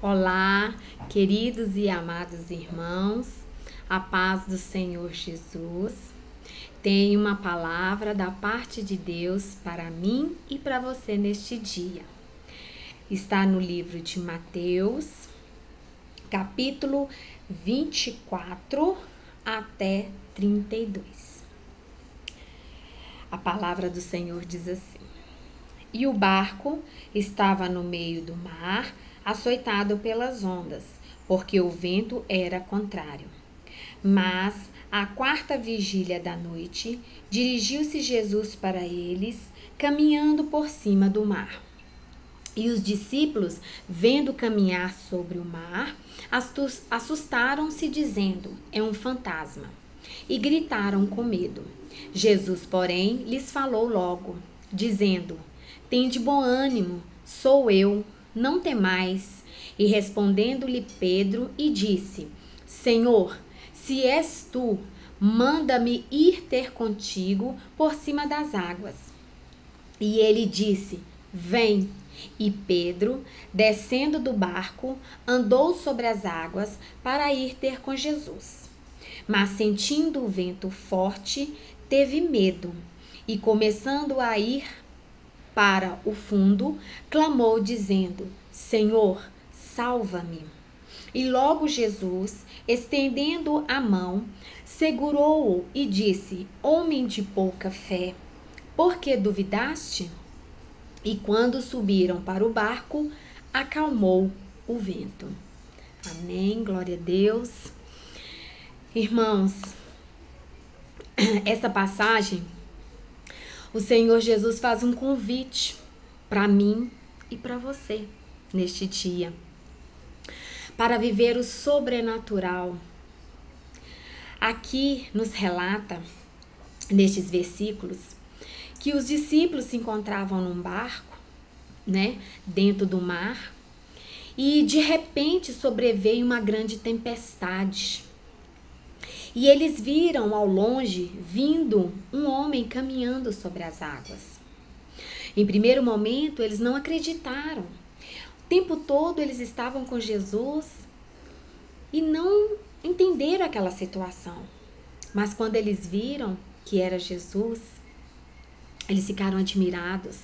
Olá, queridos e amados irmãos, a paz do Senhor Jesus. Tenho uma palavra da parte de Deus para mim e para você neste dia. Está no livro de Mateus, capítulo 24 até 32. A palavra do Senhor diz assim: E o barco estava no meio do mar, açoitado pelas ondas, porque o vento era contrário. Mas, à quarta vigília da noite, dirigiu-se Jesus para eles, caminhando por cima do mar. E os discípulos, vendo caminhar sobre o mar, assustaram-se, dizendo: É um fantasma. E gritaram com medo. Jesus, porém, lhes falou logo, dizendo: Tende bom ânimo, sou eu, não temais. E respondendo-lhe Pedro, e disse: Senhor, se és tu, manda-me ir ter contigo por cima das águas. E ele disse: Vem. E Pedro, descendo do barco, andou sobre as águas para ir ter com Jesus. Mas sentindo o vento forte, teve medo, e começando a ir para o fundo, clamou dizendo: Senhor, salva-me. E logo Jesus, estendendo a mão, segurou-o e disse: Homem de pouca fé, por que duvidaste? E quando subiram para o barco, acalmou o vento. Amém, glória a Deus. Irmãos, essa passagem, o Senhor Jesus faz um convite para mim e para você neste dia, para viver o sobrenatural. Aqui nos relata, nestes versículos, que os discípulos se encontravam num barco, dentro do mar, e de repente sobreveio uma grande tempestade. E eles viram ao longe, vindo um homem caminhando sobre as águas. Em primeiro momento, eles não acreditaram. O tempo todo eles estavam com Jesus e não entenderam aquela situação. Mas quando eles viram que era Jesus, eles ficaram admirados.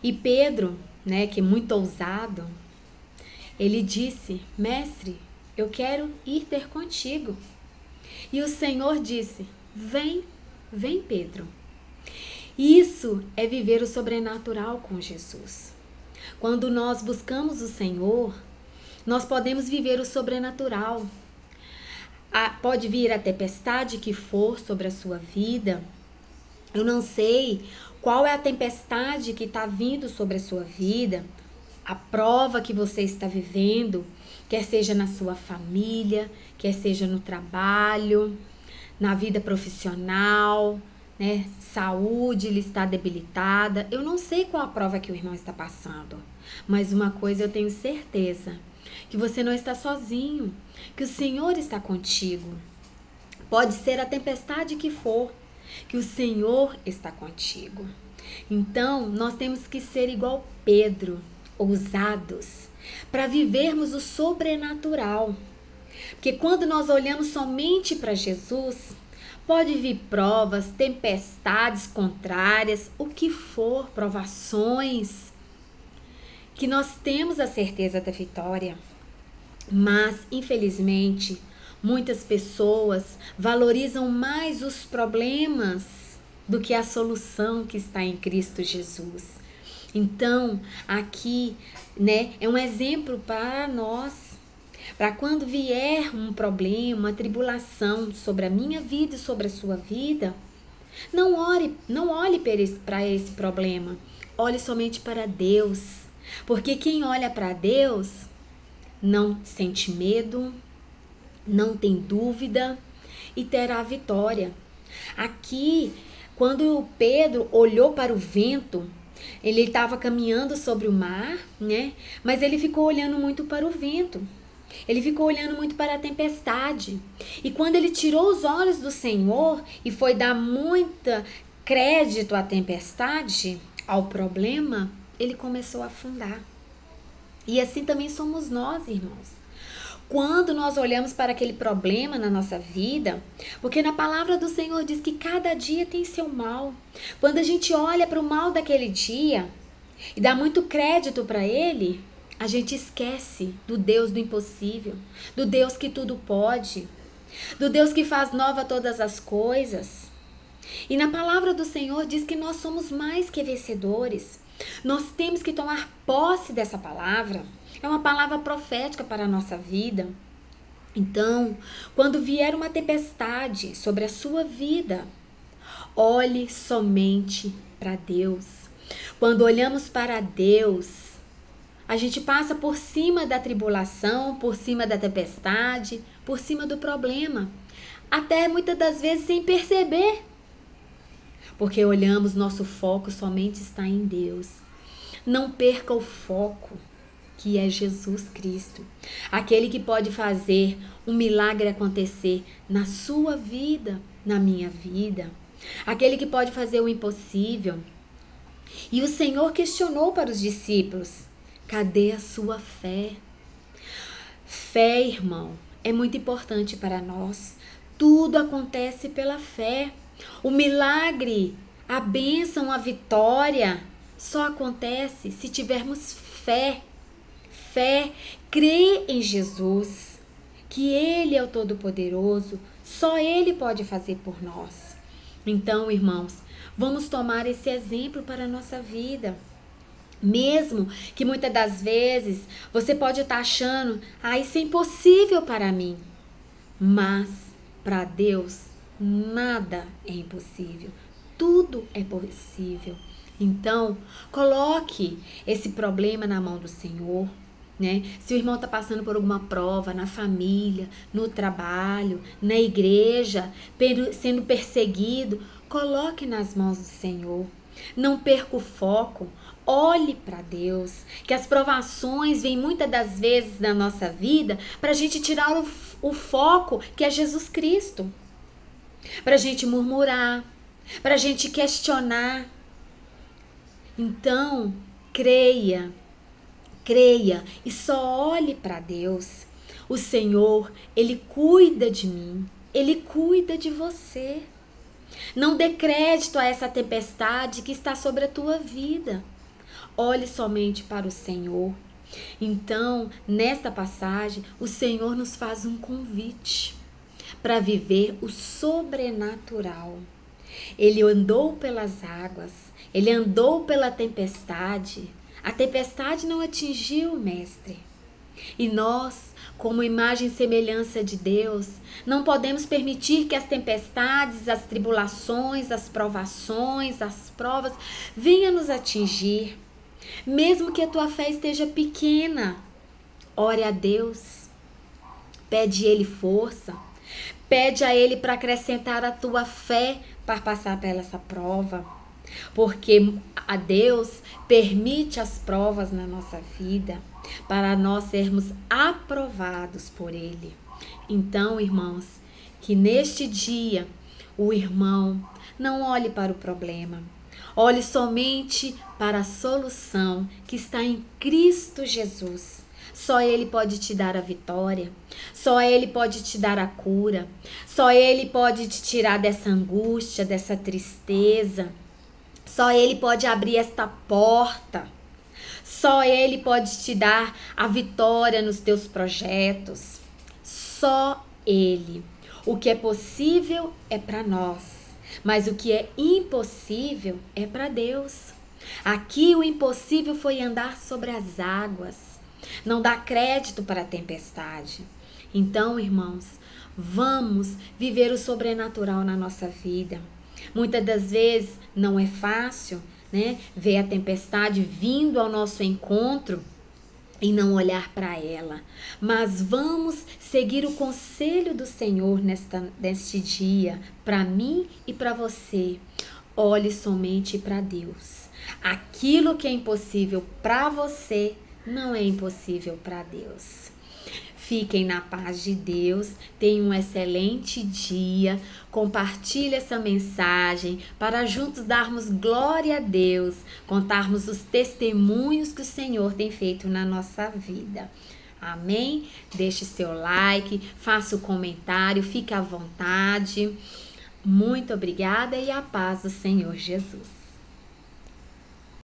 E Pedro, que é muito ousado, ele disse: Mestre, eu quero ir ter contigo. E o Senhor disse: Vem, vem, Pedro. Isso é viver o sobrenatural com Jesus. Quando nós buscamos o Senhor, nós podemos viver o sobrenatural. Pode vir a tempestade que for sobre a sua vida. Eu não sei qual é a tempestade que está vindo sobre a sua vida, a prova que você está vivendo, quer seja na sua família, quer seja no trabalho, na vida profissional, saúde ele está debilitada. Eu não sei qual a prova que o irmão está passando, mas uma coisa eu tenho certeza, que você não está sozinho, que o Senhor está contigo. Pode ser a tempestade que for, que o Senhor está contigo. Então, nós temos que ser igual Pedro, ousados, para vivermos o sobrenatural. Porque quando nós olhamos somente para Jesus, pode vir provas, tempestades contrárias, o que for, provações, que nós temos a certeza da vitória. Mas, infelizmente, muitas pessoas valorizam mais os problemas do que a solução que está em Cristo Jesus. Então, aqui, é um exemplo para nós, para quando vier um problema, uma tribulação sobre a minha vida e sobre a sua vida, não olhe para esse problema, olhe somente para Deus, porque quem olha para Deus não sente medo, não tem dúvida e terá vitória. Aqui, quando Pedro olhou para o vento, ele estava caminhando sobre o mar, mas ele ficou olhando muito para o vento. Ele ficou olhando muito para a tempestade. E quando ele tirou os olhos do Senhor e foi dar muito crédito à tempestade, ao problema, ele começou a afundar. E assim também somos nós, irmãos. Quando nós olhamos para aquele problema na nossa vida, porque na palavra do Senhor diz que cada dia tem seu mal. Quando a gente olha para o mal daquele dia e dá muito crédito para ele, a gente esquece do Deus do impossível, do Deus que tudo pode, do Deus que faz nova todas as coisas. E na palavra do Senhor diz que nós somos mais que vencedores. Nós temos que tomar posse dessa palavra. É uma palavra profética para a nossa vida. Então, quando vier uma tempestade sobre a sua vida, olhe somente para Deus. Quando olhamos para Deus, a gente passa por cima da tribulação, por cima da tempestade, por cima do problema, até muitas das vezes sem perceber, porque olhamos, nosso foco somente está em Deus. Não perca o foco, que é Jesus Cristo, aquele que pode fazer um milagre acontecer na sua vida, na minha vida, aquele que pode fazer o impossível. E o Senhor questionou para os discípulos: cadê a sua fé? Fé, irmão, é muito importante para nós. Tudo acontece pela fé. O milagre, a bênção, a vitória só acontece se tivermos fé. Fé, crer em Jesus, que Ele é o Todo-Poderoso, só Ele pode fazer por nós. Então, irmãos, vamos tomar esse exemplo para a nossa vida. Mesmo que muitas das vezes você pode estar achando, isso é impossível para mim. Mas para Deus nada é impossível. Tudo é possível. Então, coloque esse problema na mão do Senhor. Né? Se o irmão está passando por alguma prova na família, no trabalho, na igreja, sendo perseguido, coloque nas mãos do Senhor. Não perca o foco. Olhe para Deus, que as provações vêm muitas das vezes na nossa vida para a gente tirar o foco, que é Jesus Cristo. Para a gente murmurar, para a gente questionar. Então, creia e só olhe para Deus. O Senhor, Ele cuida de mim, Ele cuida de você. Não dê crédito a essa tempestade que está sobre a tua vida. Olhe somente para o Senhor. Então, nesta passagem, o Senhor nos faz um convite para viver o sobrenatural. Ele andou pelas águas, Ele andou pela tempestade. A tempestade não atingiu o Mestre. E nós, como imagem e semelhança de Deus, não podemos permitir que as tempestades, as tribulações, as provações, as provas venham nos atingir. Mesmo que a tua fé esteja pequena, ore a Deus. Pede a Ele força. Pede a Ele para acrescentar a tua fé para passar por essa prova. Porque a Deus permite as provas na nossa vida para nós sermos aprovados por Ele. Então, irmãos, que neste dia o irmão não olhe para o problema, olhe somente para a solução que está em Cristo Jesus. Só Ele pode te dar a vitória, só Ele pode te dar a cura, só Ele pode te tirar dessa angústia, dessa tristeza. Só Ele pode abrir esta porta. Só Ele pode te dar a vitória nos teus projetos. Só Ele. O que é possível é para nós, mas o que é impossível é para Deus. Aqui o impossível foi andar sobre as águas. Não dá crédito para a tempestade. Então, irmãos, vamos viver o sobrenatural na nossa vida. Muitas das vezes não é fácil, né, ver a tempestade vindo ao nosso encontro e não olhar para ela. Mas vamos seguir o conselho do Senhor neste dia, para mim e para você. Olhe somente para Deus. Aquilo que é impossível para você não é impossível para Deus. Fiquem na paz de Deus, tenham um excelente dia, compartilhe essa mensagem para juntos darmos glória a Deus, contarmos os testemunhos que o Senhor tem feito na nossa vida. Amém? Deixe seu like, faça o comentário, fique à vontade. Muito obrigada e a paz do Senhor Jesus.